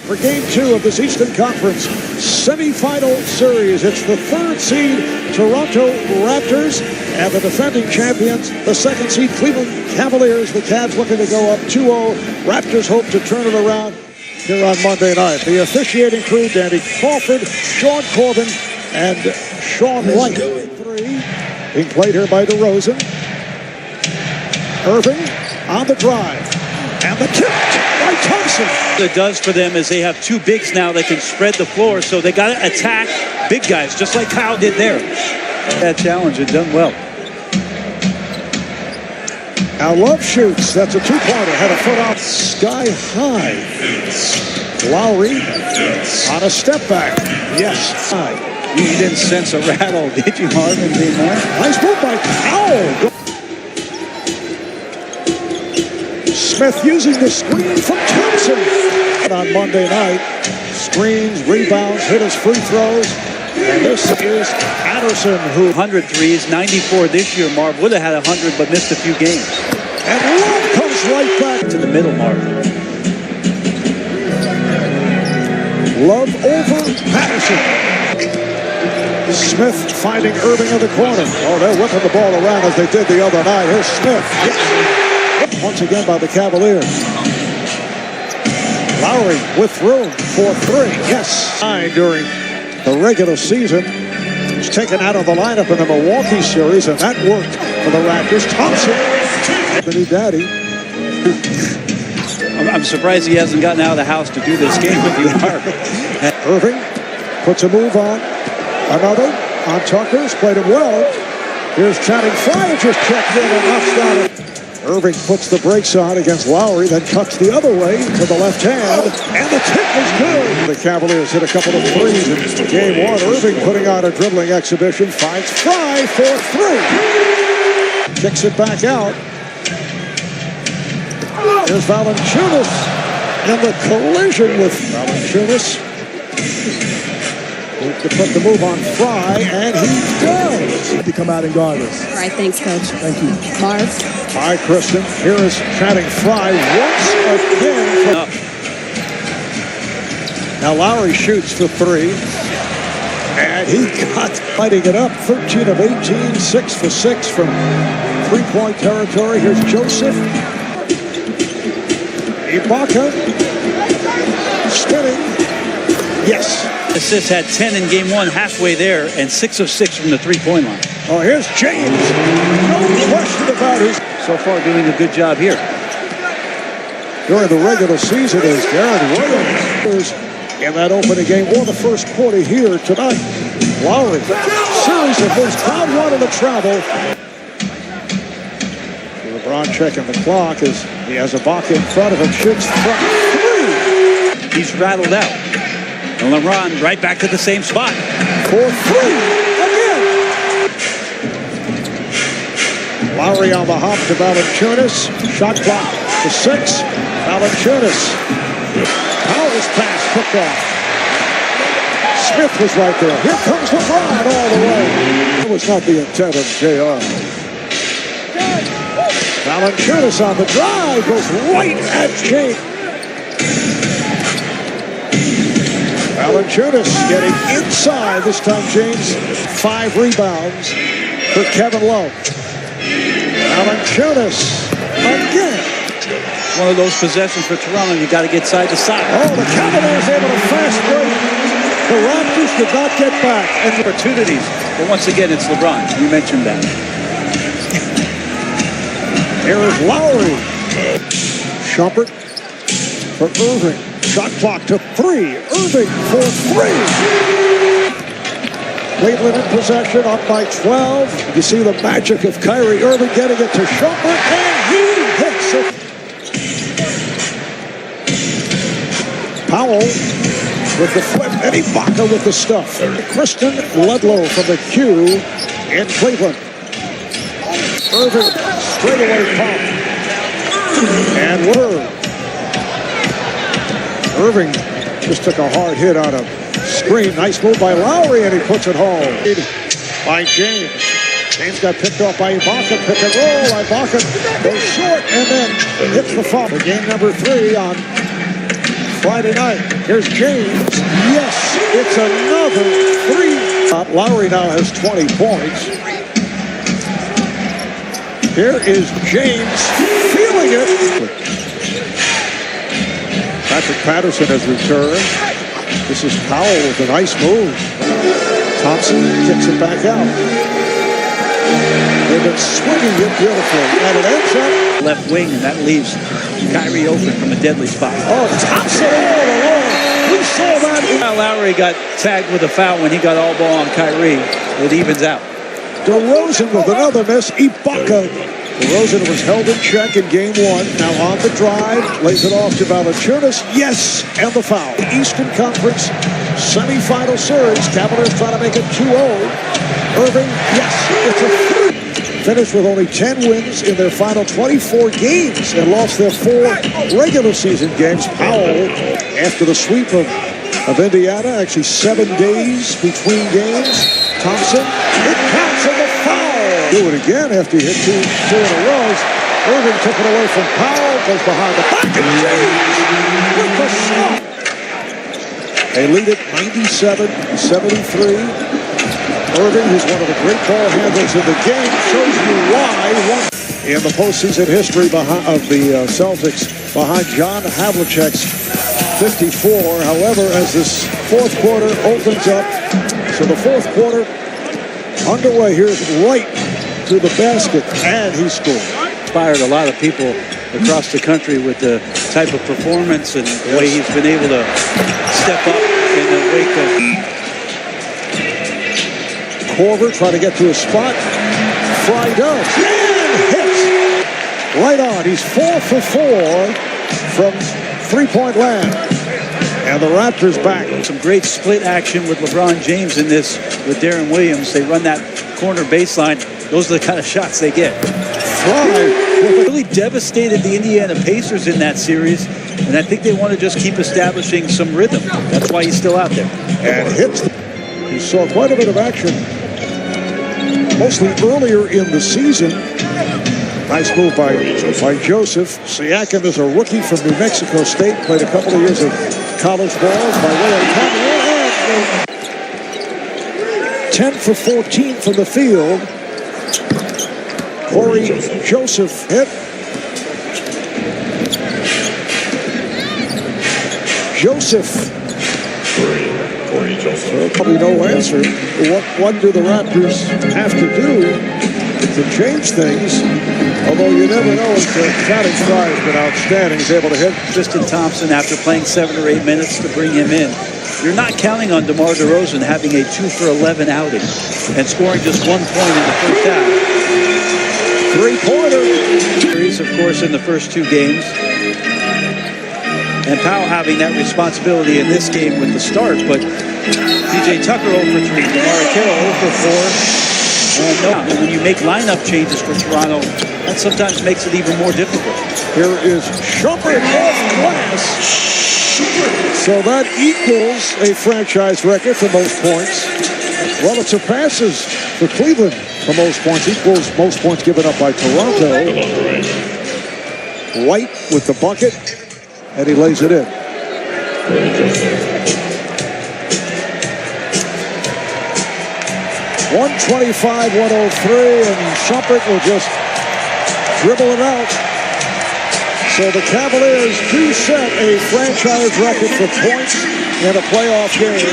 For Game 2 of this Eastern Conference semifinal series, it's the third seed Toronto Raptors and the defending champions, the second seed Cleveland Cavaliers. The Cavs looking to go up 2-0. Raptors hope to turn it around here on Monday night. The officiating crew, Danny Crawford, Sean Corbin, and Sean White. Three being played here by DeRozan. Irving on the drive. And the tip by Thompson. What it does for them is they have two bigs now that can spread the floor, so they got to attack big guys, just like Kyle did there. That challenge and done well. Now Love shoots. That's a two-pointer. Had a foot off sky high. Lowry on a step back. Yes. You didn't sense a rattle, did you, Marvin? Nice move by Powell. Smith using the screen from Thompson. On Monday night, screens, rebounds, hit his free throws. And this is Patterson, who 100 threes, 94 this year. Marv would have had 100, but missed a few games. And Love comes right back to the middle, Marv. Love over Patterson. Smith finding Irving in the corner. Oh, they're whipping the ball around as they did the other night. Here's Smith. Yes. Once again by the Cavaliers. Lowry with room for three. Yes. During the regular season. He's taken out of the lineup in the Milwaukee series, and that worked for the Raptors. Thompson, the new daddy. I'm surprised he hasn't gotten out of the house to do this game with you, Mark. Irving puts a move on. Another on Tucker's. Played it well. Here's Channing Frye, just checked in and knocks down. Irving puts the brakes on against Lowry, then cuts the other way to the left hand, and the tip is good. The Cavaliers hit a couple of threes in game one. Irving putting on a dribbling exhibition, finds Frye for three. Kicks it back out. Here's Valanciunas in the collision with Valanciunas. To put the move on Frye, and he does. To come out and guard us. All right, thanks, Coach. Thank you. Marv. Hi, Kristen. Here is Channing Frye once again. Now Lowry shoots for three. And he got fighting it up. 13 of 18, 6 for 6 from three-point territory. Here's Joseph. Ibaka. Spinning. Yes. Assists had 10 in game one, halfway there, and 6 of 6 from the three-point line. Oh, here's James. No question about it. So far doing a good job here. During the regular season is Darren Williams in that opening game. Or the first quarter here tonight. Lowry. Series of his crowd wanted to travel. LeBron checking the clock as he has Ibaka in front of him. Shoots from three. He's rattled out. And LeBron right back to the same spot. For three again. Lowry on the hop to Valanciunas. Shot clock to 6. Valanciunas. Powell's pass picked off. Smith was right there. Here comes LeBron all the way. That was not the intent of JR. Valanciunas on the drive goes right at James. Valanciunas getting inside this time, James. 5 rebounds for Kevin Love. Valanciunas again. One of those possessions for Toronto, you got to get side to side. Oh, the Cavaliers able to fast break. The Raptors did not get back. And opportunities. But once again, it's LeBron. You mentioned that. Here is Lowry. Shumpert for Irving. Shot clock to 3. Irving for 3. Cleveland in possession, up by 12. You see the magic of Kyrie Irving getting it to Shumpert, and he hits it. Powell with the flip, and Ibaka with the stuff. Kristen Ledlow from the Q in Cleveland. Irving straightaway pump. And Word. Irving just took a hard hit on a screen. Nice move by Lowry, and he puts it home. By James. James got picked off by Ibaka. Pick and roll. Ibaka goes short and then hits the foul. Game number 3 on Friday night. Here's James. Yes, it's another three. Lowry now has 20 points. Here is James feeling it. Patrick Patterson has returned. This is Powell with a nice move. Thompson kicks it back out. They've been swinging it beautifully, and it ends up left wing, and that leaves Kyrie open from a deadly spot. Oh, Thompson all alone. We saw that. Lowry got tagged with a foul when he got all ball on Kyrie. It evens out. DeRozan with another miss. Ibaka. DeRozan was held in check in game one. Now on the drive, lays it off to Valanciunas. Yes, and the foul. Eastern Conference semifinal series. Cavaliers trying to make it 2-0. Irving, yes, it's a three. Finished with only 10 wins in their final 24 games and lost their 4 regular season games. Powell, after the sweep of Indiana, actually 7 days between games. Thompson, it counts in the foul. Do it again after he hit two in a row. Irving took it away from Powell, goes behind the back, and James with the shot. They lead it 97-73. Irving, who's one of the great ball handlers in the game, shows you why. In the postseason history of the Celtics, behind John Havlicek's 54. However, as this fourth quarter opens up, so the fourth quarter underway. Here's Wright to the basket, and he scored. Inspired a lot of people across the country with the type of performance and the way he's been able to step up in the wake of. Korver trying to get to a spot. Fry does. And hits. Right on. He's 4 for 4 from three-point land. And the Raptors back. Some great split action with LeBron James in this with Darren Williams. They run that corner baseline. Those are the kind of shots they get. Really devastated the Indiana Pacers in that series. And I think they want to just keep establishing some rhythm. That's why he's still out there. And hits. You saw quite a bit of action. Mostly earlier in the season. Nice move by Joseph. Siakam is a rookie from New Mexico State. Played a couple of years of college ball by way of Cavaliers. 10 for 14 from the field. Corey Joseph hit. Joseph. So probably no answer. What do the Raptors have to do to change things? Although you never know if the Counting Star has been outstanding. He's able to hit. Tristan Thompson, after playing 7 or 8 minutes to bring him in. You're not counting on DeMar DeRozan having a 2 for 11 outing and scoring just 1 point in the first half. 3-pointer. Series, of course, in the first 2 games. And Powell having that responsibility in this game with the start, but PJ Tucker 0 for 3, DeMar Carroll 0 for 4. And when you make lineup changes for Toronto, that sometimes makes it even more difficult. Here is Shumpert off glass. So that equals a franchise record for most points. Well, it surpasses for Cleveland for most points, equals most points given up by Toronto. White with the bucket. And he lays it in. 125-103, and Shumpert will just dribble it out. So the Cavaliers do set a franchise record for points in a playoff game.